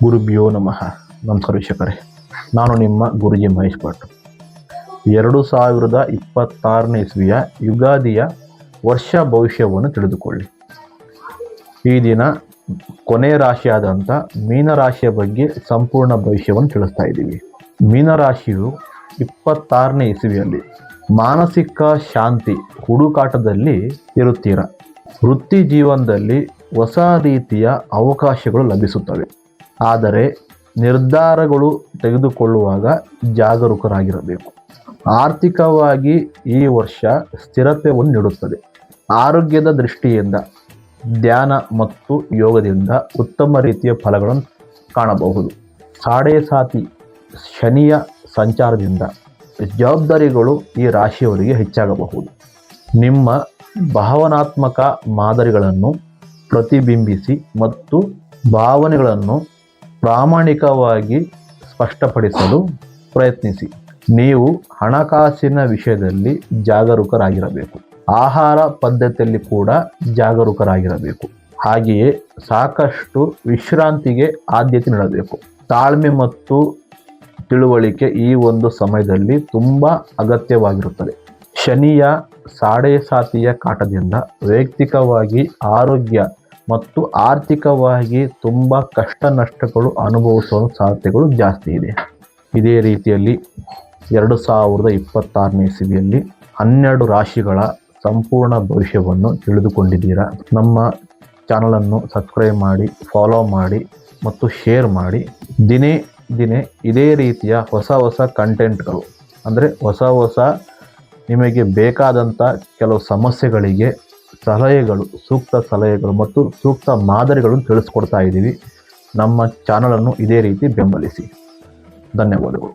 ಗುರುಭ್ಯೋ ನಮಃ. ನಮಸ್ಕಾರ ವೀಕ್ಷಕರೇ, ನಾನು ನಿಮ್ಮ ಗುರುಜಿ ಮಹೇಶ್ ಭಟ್. 2026ನೇ ಇಸ್ವಿಯ ಯುಗಾದಿಯ ವರ್ಷ ಭವಿಷ್ಯವನ್ನು ತಿಳಿದುಕೊಳ್ಳಿ. ಈ ದಿನ ಕೊನೆ ರಾಶಿಯಾದಂಥ ಮೀನರಾಶಿಯ ಬಗ್ಗೆ ಸಂಪೂರ್ಣ ಭವಿಷ್ಯವನ್ನು ತಿಳಿಸ್ತಾ ಇದ್ದೀವಿ. ಮೀನರಾಶಿಯು 26ನೇ ಇಸ್ವಿಯಲ್ಲಿ ಮಾನಸಿಕ ಶಾಂತಿ ಹುಡುಕಾಟದಲ್ಲಿ ಇರುತ್ತೀರ. ವೃತ್ತಿ ಜೀವನದಲ್ಲಿ ಹೊಸ ರೀತಿಯ ಅವಕಾಶಗಳು ಲಭಿಸುತ್ತವೆ. ಆದರೆ ನಿರ್ಧಾರಗಳು ತೆಗೆದುಕೊಳ್ಳುವಾಗ ಜಾಗರೂಕರಾಗಿರಬೇಕು. ಆರ್ಥಿಕವಾಗಿ ಈ ವರ್ಷ ಸ್ಥಿರತೆಯನ್ನು ನೀಡುತ್ತದೆ. ಆರೋಗ್ಯದ ದೃಷ್ಟಿಯಿಂದ ಧ್ಯಾನ ಮತ್ತು ಯೋಗದಿಂದ ಉತ್ತಮ ರೀತಿಯ ಫಲಗಳನ್ನು ಕಾಣಬಹುದು. ಸಾಡೆ ಸಾತಿ ಶನಿಯ ಸಂಚಾರದಿಂದ ಜವಾಬ್ದಾರಿಗಳು ಈ ರಾಶಿಯವರಿಗೆ ಹೆಚ್ಚಾಗಬಹುದು. ನಿಮ್ಮ ಭಾವನಾತ್ಮಕ ಮಾದರಿಗಳನ್ನು ಪ್ರತಿಬಿಂಬಿಸಿ ಮತ್ತು ಭಾವನೆಗಳನ್ನು ಪ್ರಾಮಾಣಿಕವಾಗಿ ಸ್ಪಷ್ಟಪಡಿಸಲು ಪ್ರಯತ್ನಿಸಿ. ನೀವು ಹಣಕಾಸಿನ ವಿಷಯದಲ್ಲಿ ಜಾಗರೂಕರಾಗಿರಬೇಕು. ಆಹಾರ ಪದ್ಧತಿಯಲ್ಲಿ ಕೂಡ ಜಾಗರೂಕರಾಗಿರಬೇಕು. ಹಾಗೆಯೇ ಸಾಕಷ್ಟು ವಿಶ್ರಾಂತಿಗೆ ಆದ್ಯತೆ ನೀಡಬೇಕು. ತಾಳ್ಮೆ ಮತ್ತು ತಿಳುವಳಿಕೆ ಈ ಒಂದು ಸಮಯದಲ್ಲಿ ತುಂಬ ಅಗತ್ಯವಾಗಿರುತ್ತದೆ. ಶನಿಯ ಸಾಡೆ ಸಾತಿಯ ಕಾಟದಿಂದ ವೈಯಕ್ತಿಕವಾಗಿ ಆರೋಗ್ಯ ಮತ್ತು ಆರ್ಥಿಕವಾಗಿ ತುಂಬ ಕಷ್ಟ ನಷ್ಟಗಳು ಅನುಭವಿಸುವ ಸಾಧ್ಯತೆಗಳು ಜಾಸ್ತಿ ಇದೆ. ಇದೇ ರೀತಿಯಲ್ಲಿ 2026ನೇ ಇಸವಿಯಲ್ಲಿ 12 ರಾಶಿಗಳ ಸಂಪೂರ್ಣ ಭವಿಷ್ಯವನ್ನು ತಿಳಿದುಕೊಂಡಿದ್ದೀರಾ. ನಮ್ಮ ಚಾನಲನ್ನು ಸಬ್ಸ್ಕ್ರೈಬ್ ಮಾಡಿ, ಫಾಲೋ ಮಾಡಿ ಮತ್ತು ಶೇರ್ ಮಾಡಿ. ದಿನೇ ಇದೇ ರೀತಿಯ ಹೊಸ ಕಂಟೆಂಟ್ಗಳು, ಅಂದರೆ ಹೊಸ ನಿಮಗೆ ಬೇಕಾದಂಥ ಕೆಲವು ಸಮಸ್ಯೆಗಳಿಗೆ ಸೂಕ್ತ ಸಲಹೆಗಳು ಮತ್ತು ಸೂಕ್ತ ಮಾದರಿಗಳನ್ನು ತಿಳಿಸ್ಕೊಡ್ತಾ ಇದ್ದೀವಿ. ನಮ್ಮ ಚಾನಲನ್ನು ಇದೇ ರೀತಿ ಬೆಂಬಲಿಸಿ. ಧನ್ಯವಾದಗಳು.